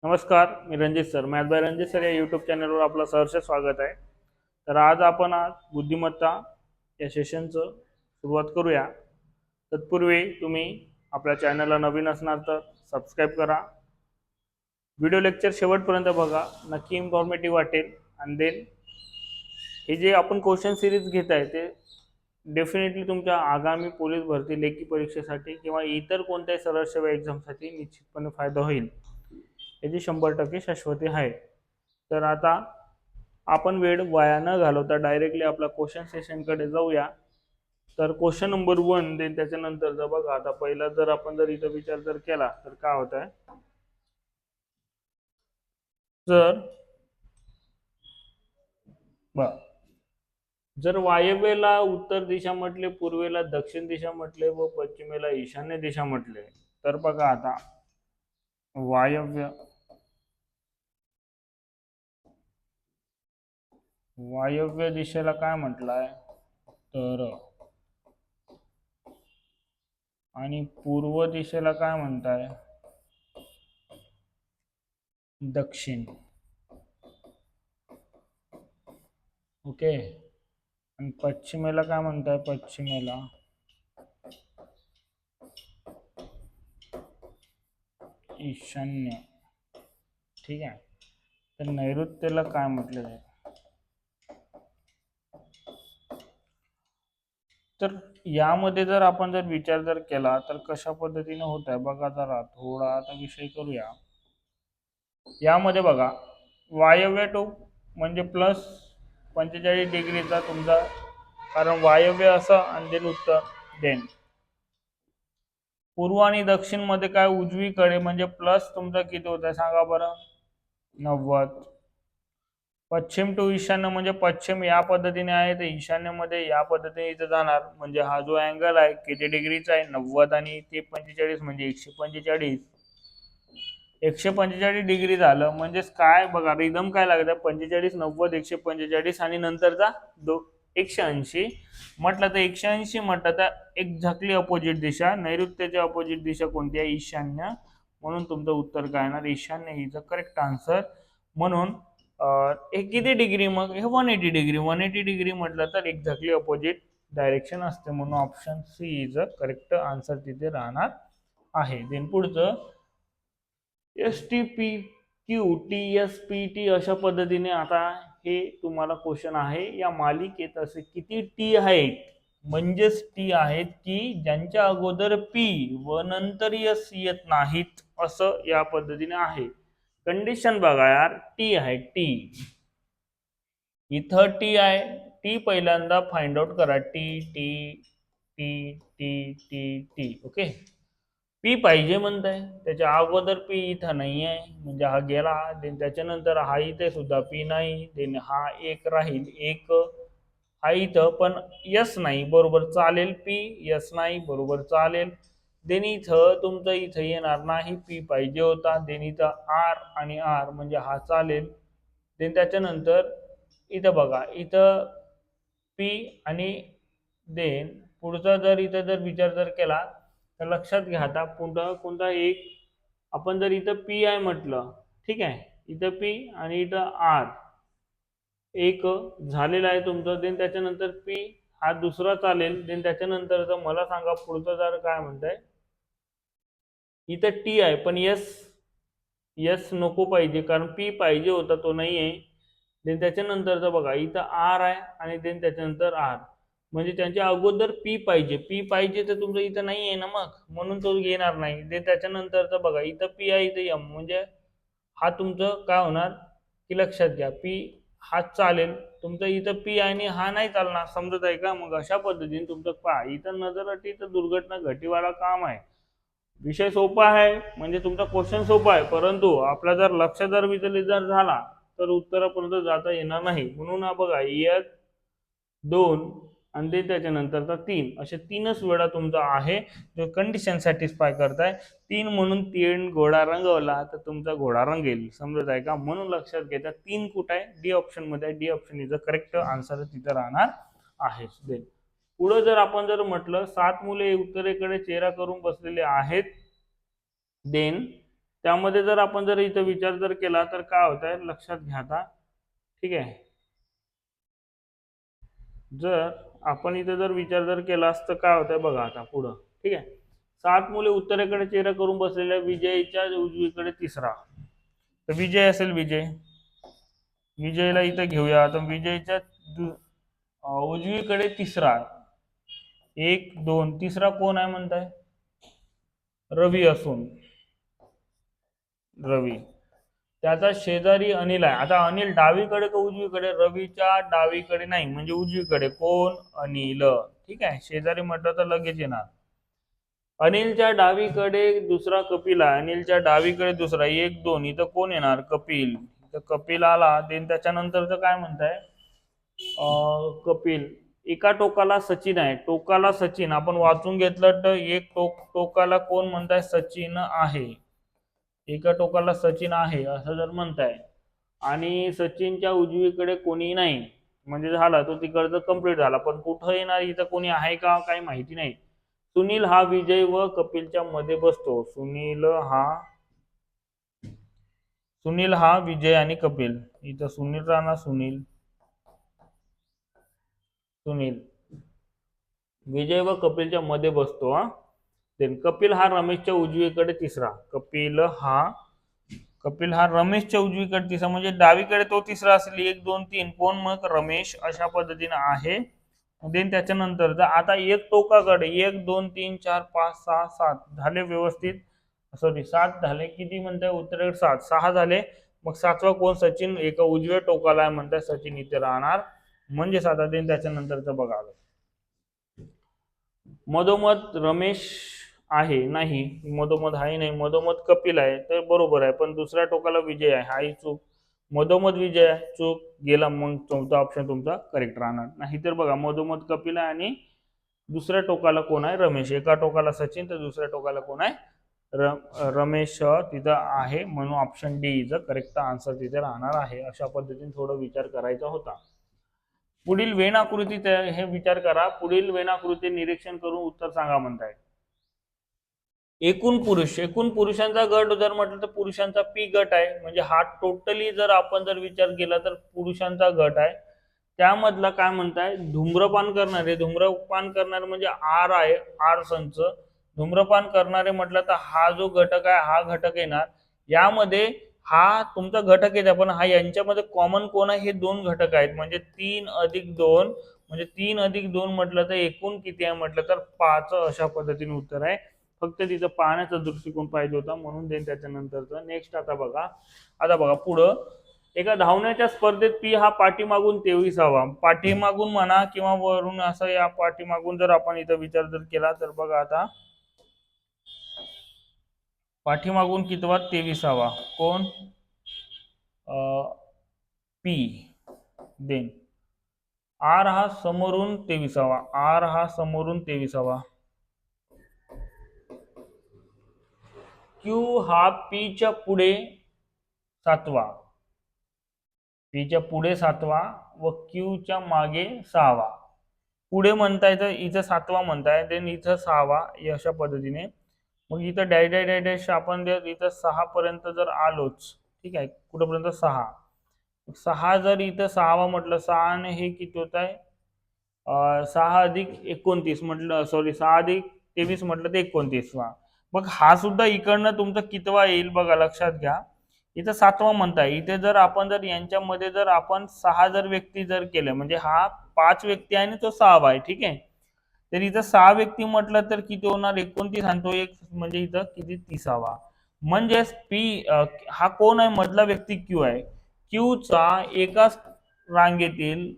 नमस्कार, मी Ranjit sir. Math by Ranjit sir या यूट्यूब चॅनलवर आपलं सहर्ष स्वागत आहे. तर आज बुद्धिमत्ता या सेशनचं सुरुवात करूया. तत्पूर्वी तुम्ही आपल्या चॅनलला नवीन असणार तर सबस्क्राईब करा. व्हिडिओ लेक्चर शेवटपर्यंत बघा, नक्की इन्फॉर्मेटिव्ह वाटेल. आणि देन हे जे आपण क्वेश्चन सिरीज घेत आहे ते डेफिनेटली तुमच्या आगामी पोलीस भरती लेखी परीक्षेसाठी किंवा इतर कोणत्याही सरळ सेवा एक्झामसाठी निश्चितपणे फायदा होईल याची 100% शाश्वती आहे. तर आता आपण वेळ वाया न घालवता डायरेक्टली आपला क्वेश्चन सेशनकडे जाऊया. तर क्वेश्चन नंबर 1 देन त्याच्यानंतर जर बघा, आता पहिला जर आपण इथं विचार केला तर काय होत आहे, जर वायव्येला उत्तर दिशा म्हटले, पूर्वेला दक्षिण दिशा म्हटले व पश्चिमेला ईशान्य दिशा म्हटले, तर बघा आता वायव्य वायव्य दिशेला काय म्हटलंय तर, आणि पूर्व दिशेला काय म्हणताय दक्षिण. ओके. आणि पश्चिमेला काय म्हणताय, पश्चिमेला ईशान्य. ठीक आहे. तर नैऋत्येला काय म्हटलं जाईल, तर यामध्ये जर आपण विचार केला तर कशा पद्धतीने होत आहे बघा. जरा थोडा आता विषय करूया. यामध्ये बघा, वायव्य टू म्हणजे प्लस 45 डिग्रीचा तुमचा, कारण वायव्य असं आणि देन उत्तर. देन पूर्व आणि दक्षिण मध्ये काय उजवीकडे म्हणजे प्लस तुमचा किती होत आहे सांगा बरं, 90. पश्चिम टू ईशान्य म्हणजे पश्चिम या पद्धतीने आहे, तर ईशान्य मध्ये या पद्धतीने इथे जाणार. म्हणजे हा जो अँगल आहे किती डिग्रीचा आहे, 90 आणि ते 45 म्हणजे 145. 145 डिग्री झालं म्हणजे काय बघा, रिदम काय लागत आहे, 45 90 145 आणि नंतरचा 180 म्हटलं तर 180 म्हटलं तर एक्झॅक्टली अपोजिट दिशा. नैऋत्याची अपोजिट दिशा कोणती आहे, ईशान्य. म्हणून तुमचं उत्तर काय येणार, ईशान्य ही इज करेक्ट आन्सर. म्हणून हे किती डिग्री, मग हे 180 डिग्री. 180 डिग्री म्हटलं तर एक्झॅक्टली अपोजिट डायरेक्शन असते, म्हणून option C is a correct answer तिथे राहणार आहे. देन पुढचं STPQ अशा पद्धतीने आता हे तुम्हाला क्वेश्चन आहे. या मालिकेत असे किती टी आहेत, म्हणजेच टी आहेत की ज्यांच्या अगोदर पी व नंतर एस येत नाहीत, असं या पद्धतीने आहे. कंडिशन बघा यार, टी आहे, टी इथं टी आहे. टी पहिल्यांदा फाइंड आउट करा, T T T T T T. Okay. P पाहिजे म्हणताय, त्याच्या अगोदर पी इथं नाही आहे म्हणजे हा गेला. देन त्याच्यानंतर हा इथे सुद्धा पी नाही. देन हा एक राहील, एक हा इथं पण यस नाही, बरोबर चालेल. पी यस नाही, बरोबर चालेल. देन इथं तुमचं इथं येणार नाही, पी पाहिजे होता. देन इथं आर आणि आर म्हणजे हा चालेल. देन त्याच्यानंतर इथं बघा, इथं पी आणि देन पुढचा इथं विचार केला तर लक्षात घ्या, आता पुढं कोणता एक, आपण इथं पी आहे म्हटलं, ठीक आहे, इथं पी आणि इथं आर एक झालेला आहे तुमचं. देन त्याच्यानंतर पी हा दुसरा चालेल. देन त्याच्यानंतर मला सांगा पुढचं काय म्हणताय, इथं टी आहे पण यस यस नको पाहिजे, कारण पी पाहिजे होता तो नाही आहे. देन त्याच्यानंतरचं बघा, इथं आर आहे आणि देन त्याच्यानंतर आर म्हणजे त्यांच्या अगोदर पी पाहिजे. पी पाहिजे तर तुमचं इथं नाही आहे ना, मग म्हणून तो घेणार नाही. देन त्याच्यानंतरचं बघा, इथं पी आहे इथं एम म्हणजे हा तुमचं काय होणार की लक्षात घ्या, पी हा चालेल तुमचं, इथं पी आणि हा नाही चालणार. समजत आहे का? मग अशा पद्धतीने तुमचं पहा, इथं नजर अटी तर दुर्घटना घटीवाला काम आहे. विषय सोपा आहे म्हणजे तुमचा क्वेश्चन सोपा आहे, परंतु आपला लक्ष विचलित झाला तर उत्तरापर्यंत जाता येणार नाही. म्हणून हा बघा, 1 2 आणि त्याच्यानंतरचा 3 असे 3च वेळा तुमचा आहे जो कंडिशन सॅटिस्फाय करताय. 3 म्हणून 3 घोडा रंगवला तर तुमचा घोडा रंगेल. समजत आहे का? म्हणून लक्षात घ्यायचा 3 कुठे आहे, डी ऑप्शन मध्ये. D option is correct answer तिथे राहणार आहे. देन पुढे जर आपण म्हटलं, 7 मुले उत्तरेकडे चेहरा करून बसलेले आहेत. देन त्यामध्ये जर आपण जर इथं विचार जर केला तर काय होत आहे लक्षात घ्या आता. ठीक आहे, जर आपण इथे जर विचार जर केला असतं काय होतंय बघा आता पुढं. ठीक आहे, 7 मुले उत्तरेकडे चेहरा करून बसलेल्या विजयच्या उजवीकडे तिसरा. तर विजय असेल, विजयला इथं घेऊया. आता विजयच्या उजवीकडे तिसरा, 1 2, तिसरा कोण आहे म्हणताय? रवी असून रवी, त्याचा शेजारी अनिल आहे. आता अनिल डावीकडे का उजवीकडे? रवीच्या डावीकडे नाही, म्हणजे उजवीकडे. कोण? अनिल. ठीक आहे, शेजारी म्हटलं तर लगेच येणार. अनिलच्या डावीकडे दुसरा कपिल आहे, अनिलच्या डावीकडे दुसरा, 1 2, इथं कोण येणार? कपिल. तर कपिल आला. देन त्याच्यानंतरचं काय म्हणताय? कपिल. एका टोकाला सचिन आहे, टोकाला सचिन आपण वाचून घेतलं तर एक टोकाला कोण म्हणताय? सचिन आहे. एका टोकाला सचिन आहे असं जर म्हणताय, आणि सचिनच्या उजवीकडे कोणी नाही, म्हणजे झाला तो तिकडचं कंप्लीट झाला. पण कुठं येणार इथं कोणी आहे का काही माहिती नाही. सुनील हा विजय व कपिलच्या मध्ये बसतो. सुनील हा विजय आणि कपिल, इथं सुनील राणा, सुनील विजय व कपिलच्या मध्ये बसतो. कपिल हा रमेशच्या उजवीकडे तिसरा. कपिल हा रमेशच्या उजवीकडे तिसरा, म्हणजे डावीकडे तो तिसरा असेल. 1 2 3 कोण? मग रमेश. अशा पद्धतीने आहे. देन त्याच्यानंतर आता एक टोकाकडे 1 2 3 4 5 6 7 झाले व्यवस्थित. सॉरी 7 झाले. किती म्हणताय? उत्तरेकडे 7, 6 झाले. मग 7वा कोण? सचिन. एका उजव्या टोकाला आहे म्हणताय, सचिन इथे राहणार, म्हणजे 7. देन त्याच्यानंतरचं बघा, मधोमध रमेश आहे, नाही. मधोमध आहे नाही, मधोमध कपिल आहे, तर बरोबर आहे. पण दुसऱ्या टोकाला विजय आहे, हाही चूक. मधोमध विजय आहे, चूक. गेला. मग चौथा ऑप्शन तुमचा करेक्ट राहणार. नाहीतर बघा, मधोमध कपिल आहे आणि दुसऱ्या टोकाला कोण आहे? रमेश. एका टोकाला सचिन तर दुसऱ्या टोकाला कोण आहे? रमेश तिथं आहे, म्हणून option D is correct answer तिथे राहणार आहे. अशा पद्धतीने थोडा विचार करायचा होता. पुढील वेन आकृती हे विचार करा. पुढील वेन आकृती निरीक्षण करून उत्तर सांगा म्हणताय. एकूण पुरुषांचा गट जर म्हटलं तर पुरुषांचा पी गट आहे, म्हणजे हा टोटली जर आपण जर विचार केला तर पुरुषांचा गट आहे. त्यामधला काय म्हणताय? धूम्रपान करणारे म्हणजे आर आहे, आर संच. धूम्रपान करणारे म्हटलं तर हा जो घटक आहे हा घटक येणार. यामध्ये हा तुमचा घटक येते, पण हा यांच्यामध्ये कॉमन कोण आहे? हे 2 घटक आहेत, म्हणजे 3 अधिक 2, म्हणजे 3 अधिक 2 म्हटलं तर एकूण किती आहे म्हटलं तर 5. अशा पद्धतीने उत्तर आहे. फक्त तिथं पाहण्याचा दृष्टिकोन पाहिजे होता, म्हणून देईन त्याच्यानंतरचं. नेक्स्ट आता बघा पुढं. एका धावण्याच्या स्पर्धेत पी हा पाठीमागून 23वा. पाठीमागून म्हणा किंवा वरून असं, या पाठीमागून जर आपण इथं विचार जर केला तर बघा आता, पाठीमागून कितवा? 23वा. कोण? पी. देन आर हा समोरून 23वा. आर हा समोरून 23वा. क्यू हा पीच्या पुढे 7वा. पीच्या पुढे 7वा व क्यूच्या मागे 6वा. पुढे म्हणताय तर इथं 7वा म्हणताय, देन इथं 6वा. अशा पद्धतीने मग इथं डॅश आपण इथं 6 पर्यंत जर आलोच. ठीक आहे, कुठपर्यंत? 6 जर इथं 6वा म्हटलं, 6 ने हे किती होत आहे? 6 अधिक 29 म्हटलं, सॉरी 6 अधिक 23 म्हटलं तर 29वा. मग हा सुद्धा इकडनं तुमचा कितवा येईल बघा, लक्षात घ्या. इथं 7वा म्हणताय, इथे जर आपण जर यांच्यामध्ये जर आपण 6 जर व्यक्ती जर केलं, म्हणजे हा 5 व्यक्ती आहे आणि तो 6वा आहे. ठीक आहे, तर इथं 6 व्यक्ती म्हटलं तर किती होणार? 29 आणि तो 1, म्हणजे इथं किती? 30वा. म्हणजे पी हा कोण आहे? मधला व्यक्ती क्यू आहे. क्यूचा एकाच रांगेतील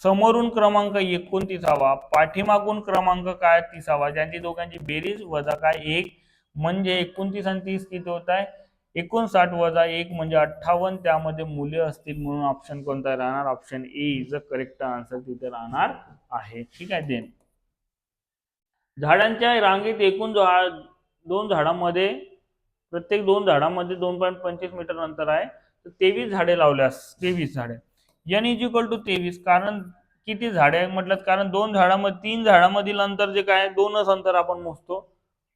समोरून क्रमांक 29वा, पाठीमागून क्रमांक काय? 30वा, ज्यांची दोघांची बेरीज वजा काय? 1, म्हणजे 29 आणि 30 किती होत आहे? 59 वजा 1 म्हणजे 58. त्यामध्ये मूल्य असतील, म्हणून ऑप्शन कोणता राहणार? Option A is correct answer तिथे राहणार आहे. ठीक आहे. देन झाडांच्या रांगेत एकूण 2 झाडांमध्ये, प्रत्येक 2 झाडांमध्ये 2.25 मीटर अंतर आहे. तर 23 झाडे लावल्यास, 23 झाडे, n = 23. कारण किती झाडे म्हटलं? कारण 2 झाडांमध्ये, 3 झाडांमधील अंतर जे काय? 2च अंतर आपण मोजतो.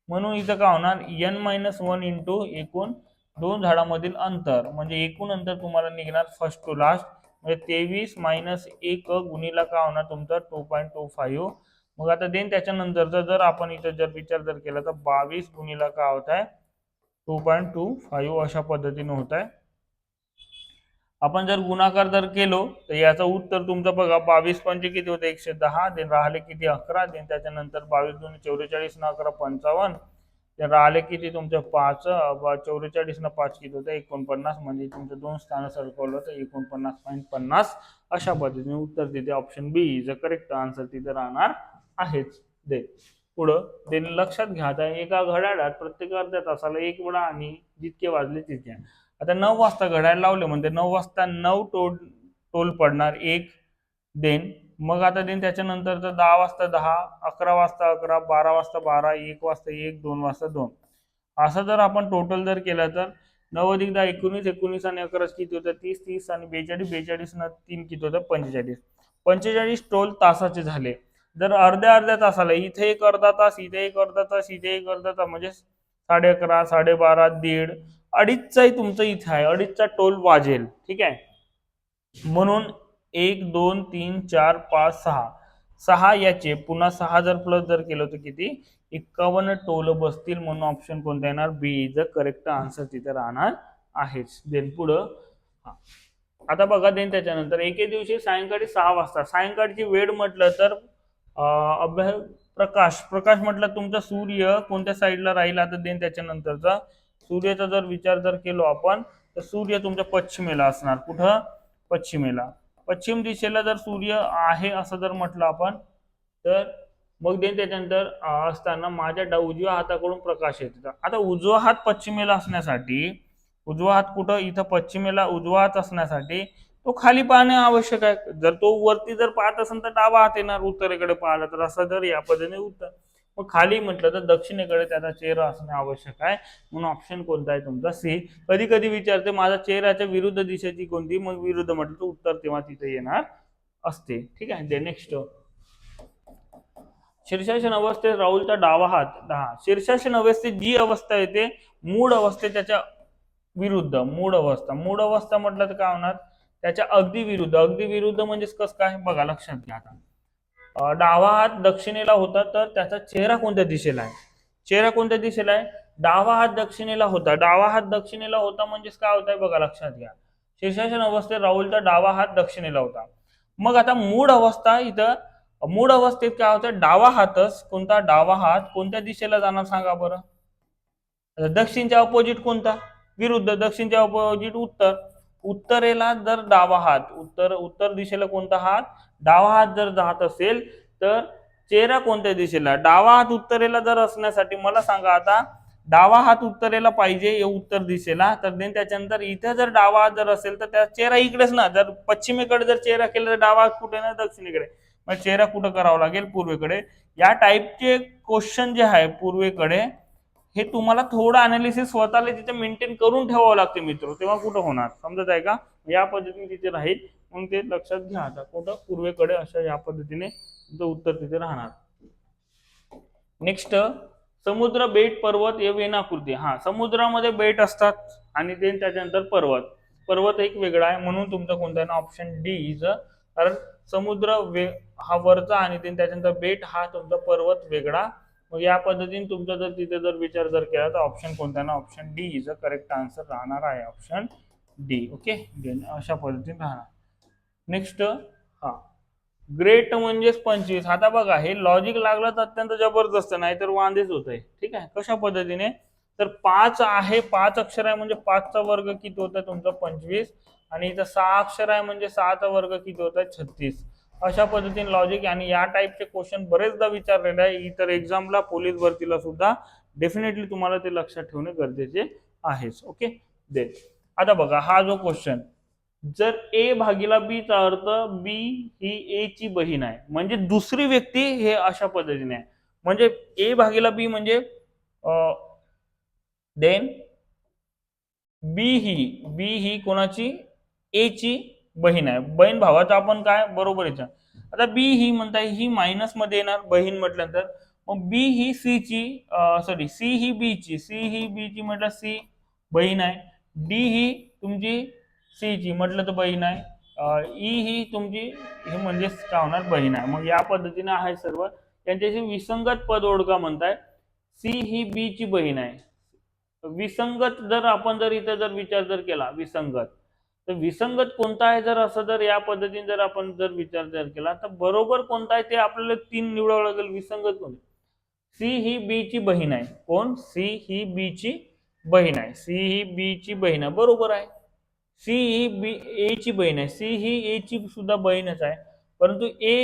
म्हणून इथं काय होणार n-1 इंटू एकूण दोन झाडामधील अंतर, म्हणजे एकूण अंतर तुम्हाला निघणार फर्स्ट टू लास्ट, म्हणजे 23 - 1 गुणिला काय होणार तुमचं 2.25. मग आता देन त्याच्यानंतरचा जर आपण इथं जर विचार जर केला तर 22 गुणिला काय होत आहे 2.25 अशा पद्धतीने होत आहे. आपण जर गुणाकार जर केलो तर याचं उत्तर तुमचं बघा 22 पंचे किती होते 110, देन राहिले किती 11, देन त्याच्यानंतर 22 दूनी 44 न 11 55, देन राहिले किती तुमचं 5, 44 न 5 किती होतं 49, म्हणजे तुमचं दोन स्थान सरकवलं तर 49.50 अशा पद्धतीने उत्तर तिथे option B is the correct answer तिथे राहणार आहेच. दे पुढं देन लक्षात घ्या आता एका घड्याळात प्रत्येक अर्ध्या तासाला एक वेळा आणि जितके वाजले तितके. आता 9 वाजता घड्याळ लावले म्हणजे 9 वाजता 9 टोल पडणार एक, देन मग आता देन त्याच्यानंतर 10 वाजता 10, 11 वाजता 11, 12 वाजता 12, 1 वाजता 1, 2 वाजता 2, असं जर आपण टोटल जर केलं तर 9 अधिक 10 19, 19 आणि 11 किती होतं 30, 30 आणि 42, 42 न 3 किती होतं 45, 45 टोल तासाचे झाले. जर अर्ध्या अर्ध्या तासाला इथे एक अर्धा तास, इथे एक अर्धा तास, इथे एक अर्धा तास, म्हणजे 11:30, 12:30, 1:30, अडीचचाही तुमचं इथे आहे, अडीचचा टोल वाजेल. ठीक आहे, म्हणून 1 2 3 4 5 6 6 याचे पुन्हा 6 जर प्लस जर केलं तर किती 51 टोल बसतील, म्हणून ऑप्शन कोणता येणार बी इज द करेक्ट आन्सर तिथे राहणार आहेच. देन पुढं आता बघा देन त्याच्यानंतर एके दिवशी सायंकाळी 6 वाजता, सायंकाळची वेळ म्हटलं तर अभ्यास प्रकाश म्हटलं तुमचा सूर्य कोणत्या साईडला राहील. आता देन त्याच्यानंतरचा सूर्याचा जर विचार जर केलो आपण तर सूर्य तुमच्या पश्चिमेला असणार. कुठं पश्चिमेला, पश्चिम दिशेला जर सूर्य आहे असं जर म्हटलं आपण तर मग देन त्याच्यानंतर असताना माझ्या उजव्या हाताकडून प्रकाश येतो. आता उजवा हात पश्चिमेला असण्यासाठी, उजवा हात कुठं इथं पश्चिमेला उजवा हात असण्यासाठी तो खाली पाहणे आवश्यक आहे. जर तो वरती जर पाहत असेल तर डावा हात येणार उत्तरेकडे पाहिला तर, असं जर या पद्धतीने उत्तर. मग खाली म्हटलं तर दक्षिणेकडे त्याचा चेहरा असणे आवश्यक आहे, म्हणून ऑप्शन कोणता आहे तुमचा सी. कधी कधी विचारते माझा चेहऱ्याच्या विरुद्ध दिशेची कोणती, मग विरुद्ध म्हटलं तर उत्तर तेव्हा तिथे येणार असते. ठीक आहे, नेक्स्ट शीर्षासन अवस्थेत राहुलचा डावा हात. शीर्षासन अवस्थेत जी अवस्था येते मूळ अवस्थेत त्याच्या विरुद्ध, मूळ अवस्था म्हटलं तर काय होणार त्याच्या अगदी विरुद्ध म्हणजेच कसं काय बघा लक्षात घ्या. आता डावा हात दक्षिणेला होता तर त्याचा चेहरा कोणत्या दिशेला आहे, चेहरा कोणत्या दिशेला आहे, डावा हात दक्षिणेला होता, डावा हात दक्षिणेला होता म्हणजेच काय होत आहे बघा लक्षात घ्या. शीर्षासन अवस्थेत राहुलचा डावा हात दक्षिणेला होता. मग आता मूळ अवस्था इथं, मूळ अवस्थेत काय होतं डावा हातच कोणता, डावा हात कोणत्या दिशेला जाणार सांगा बरं. दक्षिणच्या अपोजिट कोणता, विरुद्ध, दक्षिणच्या अपोजिट उत्तर. उत्तरेला जर डावा हात, उत्तर दिशेला कोणता हात डावा हात जर जात असेल तर चेहरा कोणत्या दिशेला, डावा हात उत्तरेला जर असण्यासाठी मला सांगा आता डावा हात उत्तरेला पाहिजे उत्तर दिशेला, तर देन त्याच्यानंतर इथे जर डावा हात जर असेल तर त्या चेहरा इकडेच ना, जर पश्चिमेकडे जर चेहरा केला तर डावा हात कुठे ना दक्षिणेकडे, मग चेहरा कुठं करावा लागेल पूर्वेकडे. या टाईपचे क्वेश्चन जे आहे पूर्वेकडे हे तुम्हाला थोडं अनालिसिस स्वतःला तिथे मेंटेन करून ठेवावं लागते मित्र, तेव्हा कुठं होणार समजत आहे का. या पद्धतीने तिथे राहील, मग ते लक्षात घ्या. आता कुठं पूर्वेकडे अशा या पद्धतीने तुमचं उत्तर तिथे राहणार. नेक्स्ट समुद्र, बेट, पर्वत हे वेणाकृती. समुद्रामध्ये बेट असतात आणि ते त्याच्यानंतर पर्वत एक वेगळा आहे, म्हणून तुमचा कोणता ना ऑप्शन डी इज, कारण समुद्र हा वरचा आणि त्याच्यानंतर बेट हा तुमचा पर्वत वेगळा. मग या पद्धतीने तुमचा जर तिथे जर विचार जर केला तर ऑप्शन कोणता ना option D is a correct answer राहणार आहे, ऑप्शन डी. ओके, अशा पद्धतीने राहणार. नेक्स्ट ग्रेट म्हणजेच 25. आता बघा हे लॉजिक लागलं तर अत्यंत जबरदस्त, नाही तर वांदेच होत आहे. ठीक आहे, कशा पद्धतीने तर 5 आहे, 5 अक्षर आहे म्हणजे 5चा वर्ग किती होता तुमचा 25, आणि इथं 6 अक्षर आहे म्हणजे 6चा वर्ग किती होता 36. अशा पद्धतीने लॉजिक, आणि या टाईपचे क्वेश्चन बरेचदा विचारलेले आहे इतर एक्झामला, पोलीस भरतीला सुद्धा. डेफिनेटली तुम्हाला ते लक्षात ठेवणे गरजेचे आहे. ओके, दे आता बघा हा जो क्वेश्चन, जर ए भागीला बी चा अर्थ बी ही ए ची बहीण आहे, म्हणजे दुसरी व्यक्ती हे अशा पद्धतीने आहे, म्हणजे ए भागीला बी म्हणजे देन बी ही कोणाची ए ची बहीण आहे, बहीण भावाचा आपण काय बरोबर याच्या. आता बी ही म्हणताय ही मायनस मध्ये येणार बहीण म्हटल्यानंतर, मग बी ही सी ची सॉरी सी ही बी ची, म्हटलं सी बहीण आहे, डी ही तुमची सी ची म्हटलं तर बहीण आहे, ई ही तुमची हे म्हणजे काय होणार बहीण आहे. मग या पद्धतीने आहे सर्व त्यांच्याशी विसंगत पद ओळखा म्हणताय. सी ही बी ची बहीण आहे. विसंगत जर आपण जर इथं जर विचार जर केला विसंगत, तर विसंगत कोणता आहे जर असं जर या पद्धतीने जर आपण जर विचार जर केला तर बरोबर कोणता आहे ते आपल्याला तीन निवडावं लागेल. विसंगत कोण? सी ही बी ची बहीण आहे. कोण? सी ही बी ची बहीण आहे. सी ही बी ची बहीण आहे, बरोबर आहे. सी ही बी ए ची बहीण आहे. सी ही ए ची सुद्धा बहीणच आहे, परंतु ए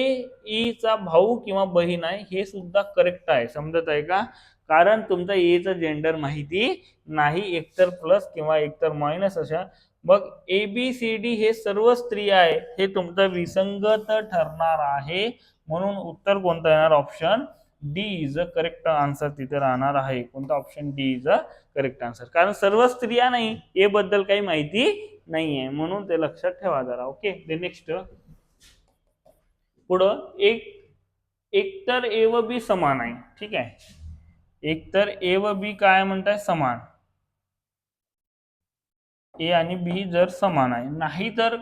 ई चा भाऊ किंवा बहीण आहे हे सुद्धा करेक्ट आहे. समजत आहे का? कारण तुमचा ए चा जेंडर माहिती नाही, एकतर प्लस किंवा एकतर मायनस अशा. मग ए बी सी डी हे सर्व स्त्रिया आहे, हे तुमचं विसंगत ठरणार आहे. म्हणून उत्तर कोणतं येणार? Option D is a correct answer तिथे राहणार आहे. कोणता? Option D is a correct answer. कारण सर्व स्त्रिया नाही, ए बद्दल काही माहिती नाहीये, म्हणून ते लक्षात ठेवा जरा. ओके, नेक्स्ट पुढं एकतर ए व बी समान आहे. ठीक आहे, एकतर ए व बी काय म्हणताय? समान. ए आणि बी जर समान आहे, नाही तर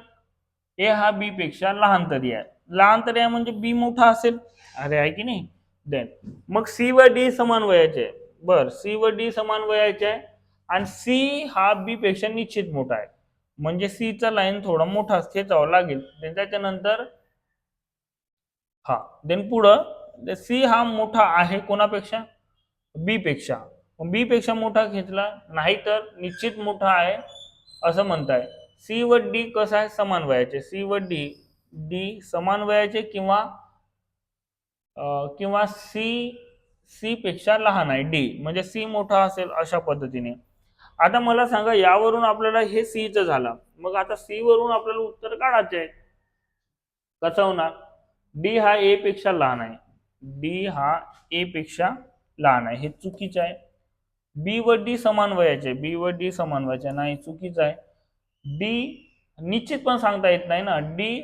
ए हा बी पेक्षा लहान तरी आहे. लहान तरी आहे म्हणजे बी मोठा असेल, अरे आहे की नाही. देन मग सी व डी समान वयाचे आहे. बर, सी व डी समान वयाचे आहे आणि सी हा बी पेक्षा निश्चित मोठा आहे, म्हणजे सी चा लाईन थोडा मोठा खेचावं लागेल. त्याच्यानंतर हा देन पुढं सी हा मोठा आहे कोणापेक्षा? बी पेक्षा. बी पेक्षा मोठा खेचला, नाही तर निश्चित मोठा आहे असं म्हणताय. सी व डी कसं आहे? समान वयाचे. सी व डी डी समान वयाचे किंवा किंवा सी सी पेक्षा लहान आहे डी, म्हणजे सी मोठा असेल अशा पद्धतीने. आता मला सांगा, यावरून आपल्याला हे सी च झालं, मग आता सी वरून आपल्याला उत्तर काढायचे आहे. कसं होणार? डी हा ए पेक्षा लहान आहे, डी हा ए पेक्षा लहान आहे, हे चुकीचं आहे. बी व डी समान वयाचे, बी व डी समान वयाचे नाही, चुकीचं आहे. डी निश्चित पण सांगता येत नाही ना, डी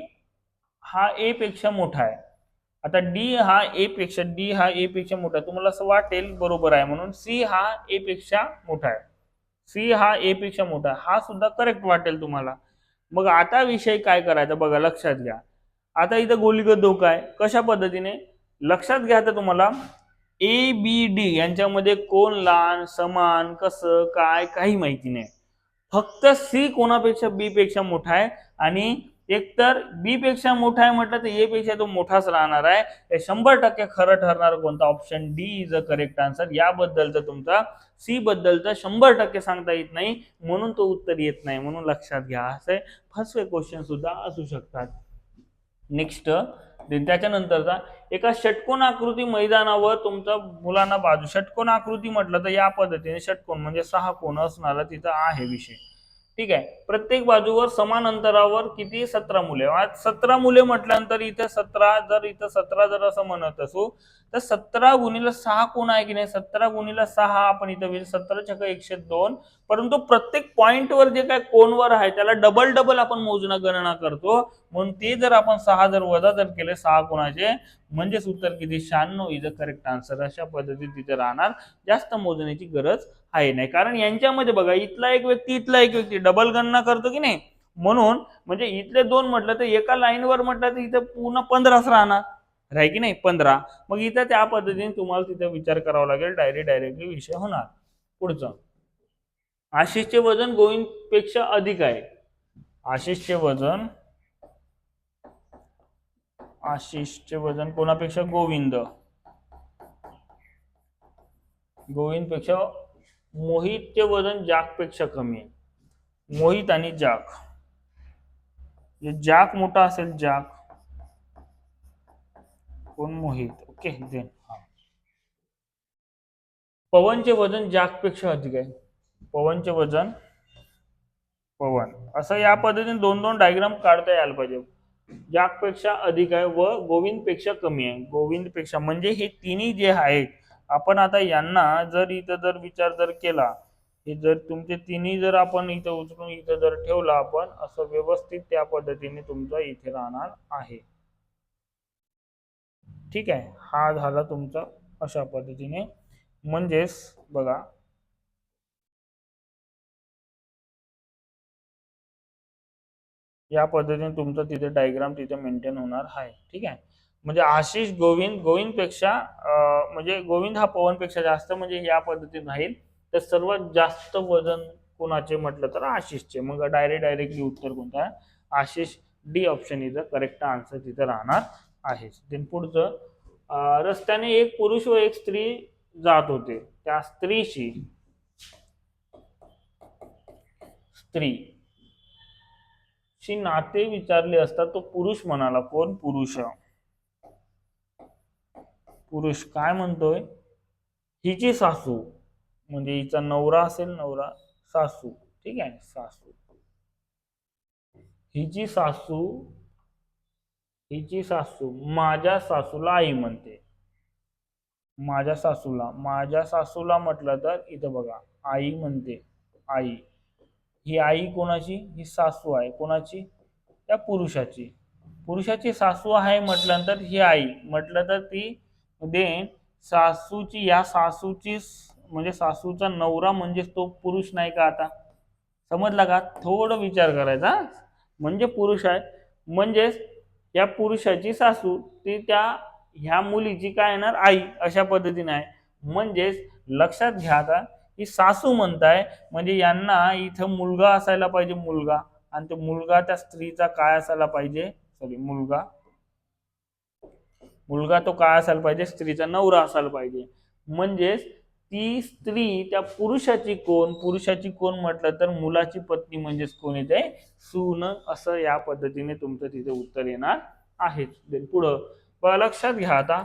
हा ए पेक्षा मोठा आहे. आता डी हा ए पेक्षा मोठा आहे, तुम्हाला असं वाटेल बरोबर आहे म्हणून सी हा ए पेक्षा मोठा आहे. सी हा ए पेक्षा मोठा आहे, हा सुद्धा करेक्ट वाटेल तुम्हाला. मग आता विषय काय करायचा बघा, लक्षात घ्या. आता इथं गोलीगत धोका आहे. कशा पद्धतीने? लक्षात घ्या. तर तुम्हाला ए बी डी यांच्यामध्ये कोण लहान, समान, कसं काय काही माहिती नाही. फक्त सी कोणापेक्षा? बी पेक्षा मोठा आहे, आणि एकतर बी पेक्षा मोठा आहे म्हटलं तर ए पेक्षा तो मोठाच राहणार आहे. हे 100% खरं ठरणार. कोणता? Option D is a correct answer. याबद्दलचा तुमचा सी बद्दलचा 100% सांगता येत नाही, म्हणून तो उत्तर येत नाही. म्हणून लक्षात घ्या, असे फसवे क्वेश्चन सुद्धा असू शकतात. नेक्स्ट त्याच्यानंतरचा एका षटकोन आकृती मैदानावर तुमचा मुलांना बाजू. षटकोन आकृती म्हटलं तर या पद्धतीने षटकोन म्हणजे 6 कोण असणारा तिथं आहे विषय. ठीक आहे, प्रत्येक बाजूवर समान अंतरावर किती? 17 मुले. आज 17 मुले म्हटल्यानंतर इथं 17 जर इथं 17 जर असं म्हणत असू तर 17 गुणिले 6 कोण आहे की नाही? 17 गुणिले 6 आपण इथं 17 छक 102. परंतु प्रत्येक पॉइंटवर जे काय कोणवर आहे त्याला डबल डबल आपण मोजना गणना करतो, म्हणून ते जर आपण 6 जर वजा जर केले 6 कोणाचे, म्हणजे उत्तर किती? 96 इज अ करेक्ट आन्सर. अशा पद्धतीने तिथे राहणार, जास्त मोजण्याची गरज आहे नाही. कारण यांच्यामध्ये बघा, इथला एक व्यक्ती इथला एक व्यक्ती डबल गणना करतो की नाही, म्हणून म्हणजे इथले 2 म्हटलं तर एका लाईनवर म्हटलं तर इथं पूर्ण 15च राहणार आहे की नाही, 15. मग इथं त्या पद्धतीने तुम्हाला तिथे विचार करावा लागेल, डायरेक्टली विषय होणार. पुढचं, आशिषचे वजन गोविंद पेक्षा अधिक आहे. आशिषचे वजन कोणापेक्षा? गोविंद पेक्षा. मोहितचे वजन जाक पेक्षा कमी आहे. मोहित आणि जाक, जाक मोठा असेल, जाक कोण? मोहित. ओके, देन पवनचे वजन जाक पेक्षा अधिक आहे. पवनचे वजन पवन, असं या पद्धतीने 2-2 डायग्राम काढता यायला पाहिजे. जाक पेक्षा अधिक आहे व गोविंद पेक्षा कमी आहे. गोविंद पेक्षा म्हणजे हे तिन्ही जे आहेत, आपण आता यांना जर इथं जर विचार जर केला, हे जर तुमचे तिन्ही जर आपण इथं उचलून इथं जर ठेवला आपण असं व्यवस्थित, त्या पद्धतीने तुमचा इथे राहणार आहे. ठीक आहे, हा झाला तुमचा अशा पद्धतीने. म्हणजेच बघा या पद्धतीने तुमचं तिथे डायग्राम तिथे मेंटेन होणार आहे. ठीक आहे. म्हणजे आशिष गोविंद पेक्षा म्हणजे गोविंद हा पवन पेक्षा जास्त म्हणजे या पद्धतीने राहील. तर सर्वात जास्त वजन कोणाचे म्हटलं तर आशिषचे. मग डायरेक्टली उत्तर कोणतं आहे? Ashish. D option is the correct answer तिथे राहणार आहे. देन पुढचं, रस्त्याने एक पुरुष व एक स्त्री जात होते. त्या स्त्री शी नाते विचारले असता तो पुरुष म्हणाला. कोण? पुरुष काय म्हणतोय? हिची सासू म्हणजे हिचा नवरा असेल, नवरा, सासू. ठीक आहे, सासू. हिची सासू माझ्या सासूला आई म्हणते. माझ्या सासूला म्हटलं तर इथं बघा आई म्हणते. आई. ही आई कोणाची? ही सासू आहे. कोणाची? त्या पुरुषाची सासू आहे म्हटल्यानंतर ही आई म्हटलं तर ती देन सासूची म्हणजे सासूचा नवरा म्हणजेच तो पुरुष नाही का? आता समजला का? थोडं विचार करायचा. म्हणजे पुरुष आहे म्हणजेच या पुरुषाची सासू ती ह्या मुलीची काय येणार? आई. अशा पद्धतीने आहे. म्हणजेच लक्षात घ्या आता, ही सासू म्हणताय म्हणजे यांना इथं मुलगा असायला पाहिजे, मुलगा. आणि तो मुलगा त्या स्त्रीचा काय असायला पाहिजे? मुलगा तो काय असायला पाहिजे? स्त्रीचा नवरा असायला पाहिजे. म्हणजेच ती स्त्री त्या पुरुषाची कोण म्हटलं तर मुलाची पत्नी म्हणजेच कोण येते? सून. असं या पद्धतीने तुमचं तिथे उत्तर येणार आहे. पुढं बघा, लक्षात घ्या आता,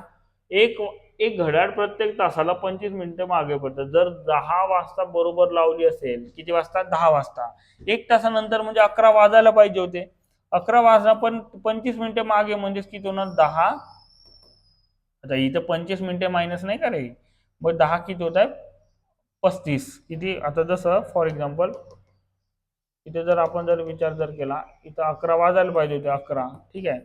एक घड्याळ प्रत्येक तासाला 25 मिनिटं मागे पडतं. जर 10 वाजता बरोबर लावली असेल, किती वाजता? 10 वाजता. एक तासानंतर म्हणजे 11 वाजायला पाहिजे होते. 11 वाजता पण 25 मिनिटं मागे म्हणजेच किती होणार? 10. आता इथं 25 मिनिटे मायनस नाही का रे? मग 10 किती होत आहे? 35. किती? आता जसं फॉर एक्झाम्पल इथे जर आपण विचार केला, इथं 11 वाजायला पाहिजे होते, 11. ठीक आहे.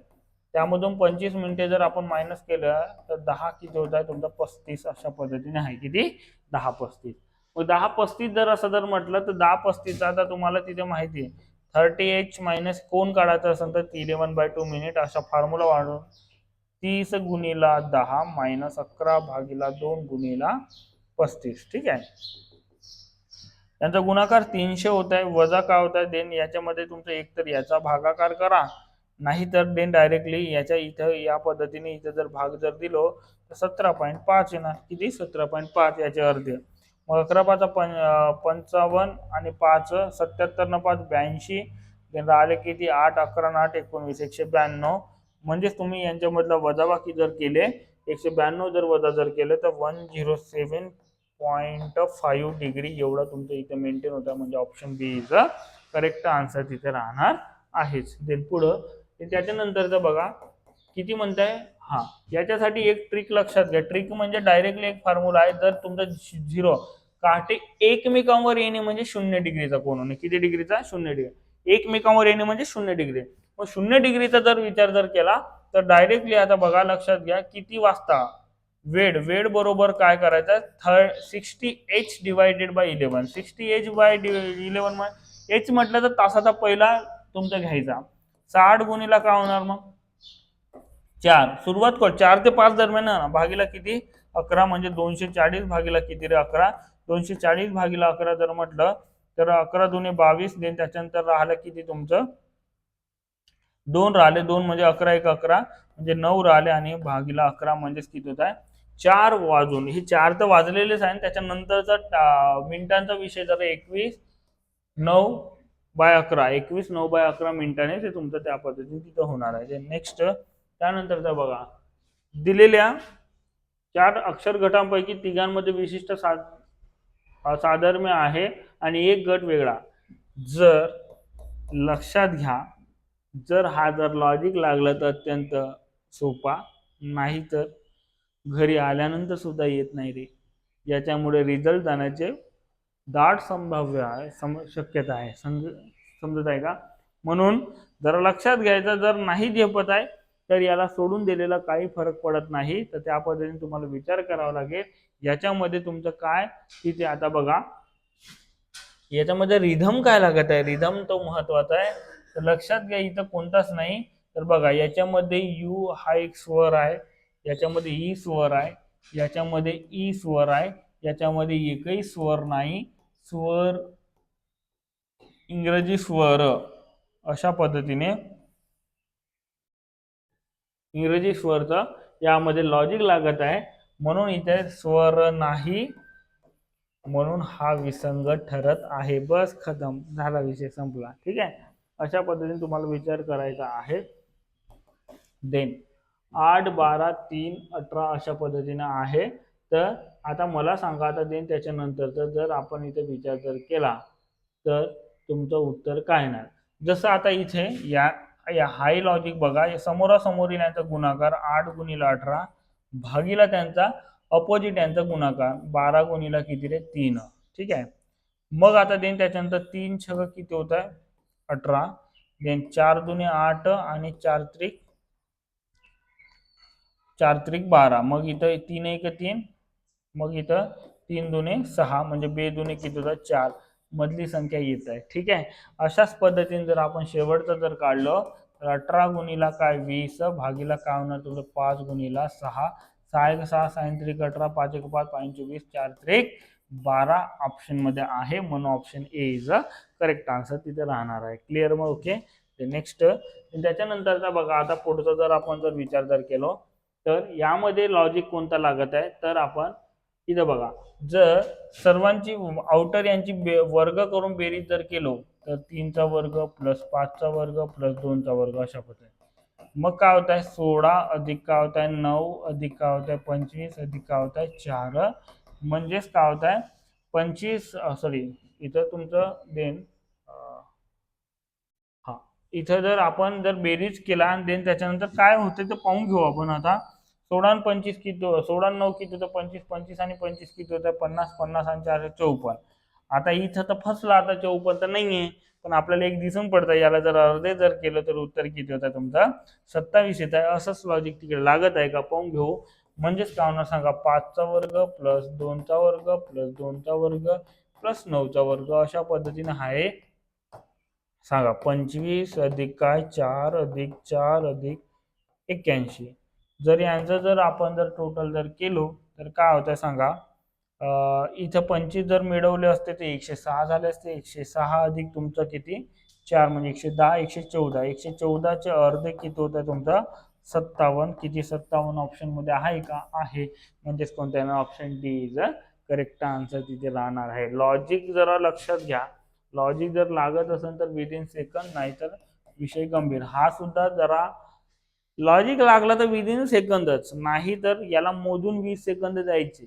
त्यामधून 25 मिनिटे जर आपण मायनस केलं तर 10 किती होत आहे? तुमचा 35. अशा पद्धतीने आहे. किती? 10:35. मग 10:35 जर असं म्हटलं तर 10:35 आता तुम्हाला तिथे माहिती आहे 30h मायनस कोण काढायचं असेल तर 11/2 मिनिट अशा फॉर्म्युला वाढून 30 गुणिला 10 मायनस 11/2 गुणिला 35. ठीक आहे. यांचा गुणाकार 300 होत आहे. वजा काय होत आहे? देन याच्यामध्ये तुमचं एकतर याचा भागाकार करा, नाहीतर देन डायरेक्टली याच्या इथं या पद्धतीने इथं जर भाग जर दिलो तर 17.5 येणार. किती? 17.5 याचे अर्धे. मग 11 55 आणि 5 77 न 5 82. देन राहिले किती? 8 11 8 19 192. म्हणजेच तुम्ही यांच्यामधला वजाबाकी जर केले 192 जर वजा जर केले तर 107.5 डिग्री एवढा तुमचं इथे मेंटेन होता. म्हणजे option B is a correct answer तिथे राहणार आहेच. देन पुढं त्याच्यानंतरचं बघा किती म्हणताय? हा, याच्यासाठी एक ट्रिक लक्षात घ्या. ट्रिक म्हणजे डायरेक्टली एक फॉर्म्युला आहे. जर तुमचा 0 काटे एकमेकांवर येणे म्हणजे 0 डिग्रीचा कोण होणे. किती डिग्रीचा? 0 डिग्री. एकमेकांवर येणे म्हणजे 0 डिग्री. मग 0 डिग्रीचा जर विचार केला तर डायरेक्टली आता बघा, लक्षात घ्या किती वाजता वेळ बरोबर काय करायचं? 60h divided by 11. 60h bye 11 h म्हटलं तर तासाचा पहिला तुमचा घ्यायचा. 60 गुणिला काय होणार? मग 4. सुरुवात कर 4 ते 5 दरम्यान ना, भागीला किती? 11. म्हणजे 240 भागीला किती रे? 11. 240 भागीला 11 जर म्हटलं तर 11 दुने 22. देन त्याच्यानंतर राहिलं किती तुमचं? 2 राहिले. 2 म्हणजे 11 1 11 म्हणजे 9 राहिले आणि भागीला 11 म्हणजेच किती होत आहे? 4 वाजून. हे 4 तर वाजलेलेच आहे. त्याच्यानंतरचा मिनिटांचा विषय जर 21/9/11 21/9/11 मिनिटाने ते तुमचं त्या पद्धतीने तिथं होणार आहे. नेक्स्ट त्यानंतरचा बघा, दिलेल्या 4 अक्षर गटांपैकी तिघांमध्ये विशिष्ट साधर्म्य आहे आणि एक गट वेगळा. जर लक्षात घ्या, जर हा लॉजिक लागला तर अत्यंत सोपा, नाही तर घरी आल्यानंतर सुद्धा येत नाही रे. याच्यामुळे रिझल्ट जाण्याचे दाट संभाव्य आहे, शक्यता आहे. समजत आहे का? म्हणून जरा लक्षात घ्यायचं. जर नाही झेपत आहे तर याला सोडून दिलेला काही फरक पडत नाही, तर त्या पद्धतीने तुम्हाला विचार करावा लागेल याच्यामध्ये तुमचं काय तिथे. आता बघा याच्यामध्ये रिधम काय लागत आहे, रिधम तो महत्वाचा आहे. तर लक्षात घ्या इथं कोणताच नाही. तर बघा याच्यामध्ये यू हा एक स्वर आहे, याच्यामध्ये ई स्वर आहे, याच्यामध्ये ई स्वर आहे, याच्यामध्ये एकही स्वर नाही. स्वर इंग्रजी स्वर अशा पद्धतीने इंग्रजी स्वरचा यामध्ये लॉजिक लागत आहे, म्हणून इथे स्वर नाही, म्हणून हा विसंगत ठरत आहे. बस खतम झाला, विषय संपला. ठीक आहे, अशा पद्धतीने तुम्हाला विचार करायचा आहे. देन 8 12 3 18 अशा पद्धतीने आहे. तर आता मला सांगा, आता देन त्याच्यानंतर तर जर आपण इथे विचार जर केला तर तुमचं उत्तर काय नाही. जसं आता इथे या हाय लॉजिक बघा, समोरासमोर यांचा गुणाकार 8 गुणिले 18 भागीला त्यांचा अपोजिट यांचा गुणाकार 12 गुणिला किती रे 3. ठीक आहे, मग आता देन त्याच्यानंतर 3 छग किती होत आहे 18, देन 4 दुने 8 आणि 4 त्रिक 12. मग इथं 3 1 3, मग इथं 3 दुने 6, म्हणजे बे दुने किती होतात 4, मधली संख्या येत आहे. ठीक आहे, अशाच पद्धतीने जर आपण शेवटचं जर काढलं तर 18 गुणिला काय 20 भागीला काय होणार तुझं 5 गुणिला 6, 6 1 6 6 त्रिक 18 5 1 5 5 24 4 त्रिक 12 ऑप्शन मध्ये आहे, म्हणून option A is a correct answer तिथे राहणार आहे. क्लिअर? मग ओके. नेक्स्ट त्याच्यानंतरचा बघा, आता पुढचा जर आपण जर विचार जर केलो तर यामध्ये लॉजिक कोणता लागत आहे, तर आपण इथं बघा जर सर्वांची आउटर यांची वर्ग करून बेरीज जर केलो तर 3चा वर्ग प्लस 5चा वर्ग प्लस 2चा वर्ग अशा पद्धतीने. मग काय होत आहे 16 अधिक काय होत आहे 9 अधिक काय होत आहे 25 अधिक काय होत आहे 4, म्हणजेच काय होत आहे 25 सॉरी इथं तुमचं देन हा इथं जर आपण जर बेरीज केला आणि देन त्याच्यानंतर काय होते ते पाहून घेऊ आपण. आता 16 आणि 25 किती, 16 9 किती होतं 25, 25 आणि 25 किती होतं 50, 50 आणि 4 54. आता इथं तर फसला, आता 54 तर नाहीये, पण आपल्याला एक दिसून पडतं याला जर अर्धे जर केलं तर उत्तर किती होतं तुमचा 27 येत आहे. असंच लॉजिक तिकडे लागत आहे का पाहून घेऊ. म्हणजेच काय होणार सांगा 5चा वर्ग प्लस 2चा वर्ग प्लस 2चा वर्ग प्लस 9चा वर्ग अशा पद्धतीने आहे. सांगा 25 अधिक काय 4 अधिक 4 अधिक 81. जर यांचं जर आपण जर टोटल जर केलो तर काय होतं सांगा, इथं 25 जर मिळवले असते ते 106 झाले असते. 106 अधिक तुमचं किती 4 म्हणजे 110, 114, 114चे अर्धे किती होत आहे तुमचा 57. किती 57 ऑप्शन मध्ये आहे का, आहे, म्हणजेच कोणत्या ना option D is a correct answer तिथे राहणार आहे. लॉजिक जरा लक्षात घ्या, लॉजिक जर लागत असेल तर विदिन सेकंड, नाही तर विषय गंभीर. हा सुद्धा जरा लॉजिक लागला तर विदिन सेकंदच, नाही तर याला मोजून 20 सेकंद जायचे.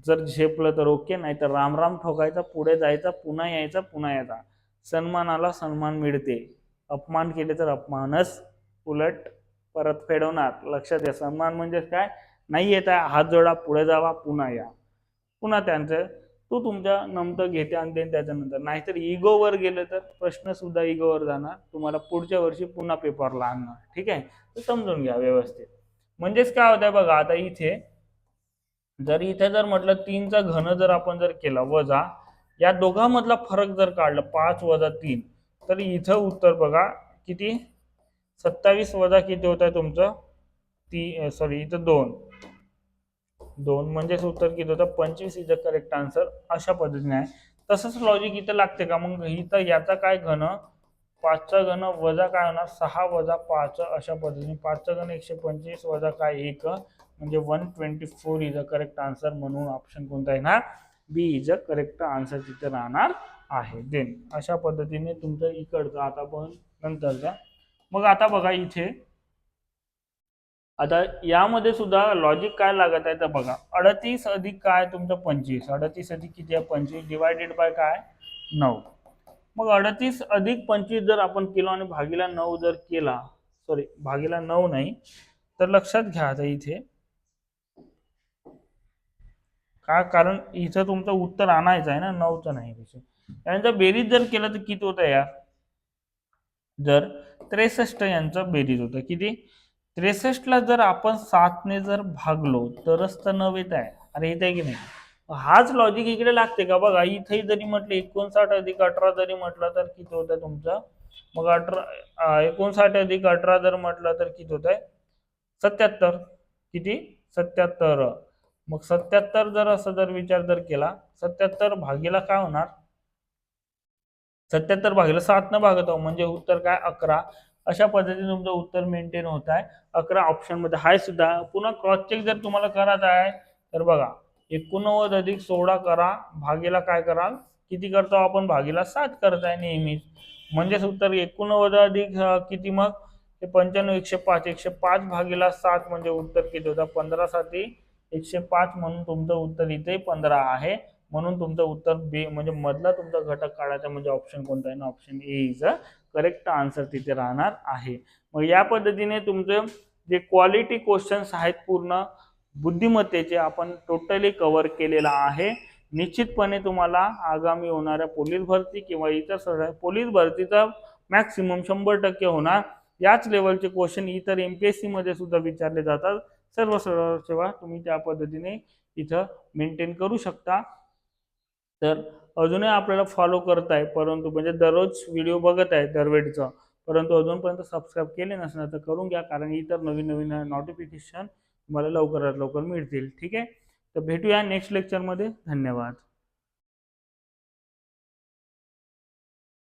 जर झेपलं तर ओके, नाही तर राम राम ठोकायचा, पुढे जायचा, पुन्हा यायचा, पुन्हा यायचा. सन्मानाला सन्मान मिळते, अपमान केले तर अपमानच उलट परत फेडवणार. लक्षात घ्या, सन्मान म्हणजे काय, नाही येत आहे हात जोडा, पुढे जावा, पुन्हा या, पुन्हा त्यांचं तो तुमच्या नमतं घेते आणि त्याच्यानंतर. नाहीतर इगोवर गेलं तर प्रश्न सुद्धा इगोवर जाणार, तुम्हाला पुढच्या वर्षी पुन्हा पेपरला आणणार. ठीक आहे, तर समजून घ्या व्यवस्थित. म्हणजेच काय होतंय बघा, आता इथे जर म्हटलं 3चा घन जर आपण जर केला वजा या दोघांमधला फरक जर काढला 5 वजा 3, तर इथं उत्तर बघा किती 27 वजा किती होत आहे तुमचं सॉरी इथं 2 म्हणजेच उत्तर किती होतं 25 इज द करेक्ट आन्सर. अशा पद्धतीने आहे. तसंच लॉजिक इथं लागते का, मग इथं याचा काय घन 5चा घन वजा काय होणार 6 वजा 5 अशा पद्धतीने. 5चा घन 125 वजा काय 1 म्हणजे 124 इज अ करेक्ट आन्सर, म्हणून ऑप्शन कोणता येणार बी इज अ करेक्ट आन्सर तिथे राहणार आहे. देन अशा पद्धतीने तुमचं इकडचं आता पण नंतरचा. मग आता बघा इथे आता यामध्ये सुद्धा लॉजिक काय लागत आहे तर बघा 38 अधिक काय तुमचं 25, 38 अधिक किती आहे 25 डिवायडेड बाय काय 9. मग 38 अधिक 25 जर आपण केलो आणि भागीला 9 जर केला, सॉरी भागीला 9 नाही तर लक्षात घ्या आता इथे का, कारण इथं तुमचं उत्तर आणायचं आहे ना 9चं नाही विषय. यांचं बेरीज जर केलं तर किती होतं यार, जर 63 यांचं बेरीज होतं किती 63ला जर आपण 7ने जर भागलो तरच तर 9 आहे. अरे येत आहे की नाही? हाच लॉजिक इकडे लागते का बघा. इथे जरी म्हटलं 59 अधिक 18 जरी म्हटलं तर किती होतं तुमचं? मग 59 अधिक 18 जर म्हटलं तर किती होत आहे? 77. किती? 77. मग 77 जर असं जर विचार जर केला, 77 भागीला काय होणार? 77 भागीला 7 न भागत आहो म्हणजे उत्तर काय? 11. अशा पद्धतीने तुमचं उत्तर मेंटेन होत आहे 11 ऑप्शन मध्ये. हाय सुद्धा पुन्हा क्रॉस चेक जर तुम्हाला करायचा आहे तर बघा, 89 अधिक 16 करा भागीला काय कराल? किती करतो आपण? भागीला 7 करत आहे नेहमीच. म्हणजेच उत्तर 89 अधिक किती मग? हे 95 105 105 भागीला 7 म्हणजे उत्तर किती होतं? 15 साठी 105 म्हणून तुमचं उत्तर इथे 15 आहे. म्हणून तुमचं उत्तर बी म्हणजे मधला तुमचा घटक काढायचा म्हणजे ऑप्शन कोणता आहे ना? Option A is a correct answer तिथे राहणार आहे. मग या पद्धतीने तुमचे जे क्वालिटी क्वेश्चन्स आहेत पूर्ण बुद्धिमत्तेचे आपण टोटली कव्हर केलेला आहे. निश्चितपणे तुम्हाला आगामी होणाऱ्या पोलीस भरती किंवा इतर पोलीस भरतीचा मॅक्सिमम 100% होणार. याच लेवलचे क्वेश्चन इतर एमपीएससी मध्ये सुद्धा विचारले जातात. सर्व सेवा तुम्ही त्या पद्धतीने इथं मेंटेन करू शकता. तर अजूनही आपल्याला फॉलो करताय परंतु म्हणजे दररोज व्हिडिओ बघत आहे दरवेळचा, परंतु अजूनपर्यंत सबस्क्राईब केले नसणार तर करून घ्या, कारण इतर नवीन नवीन नोटिफिकेशन तुम्हाला लवकरात लवकर मिळतील. ठीक आहे, तर भेटूया नेक्स्ट लेक्चरमध्ये. धन्यवाद.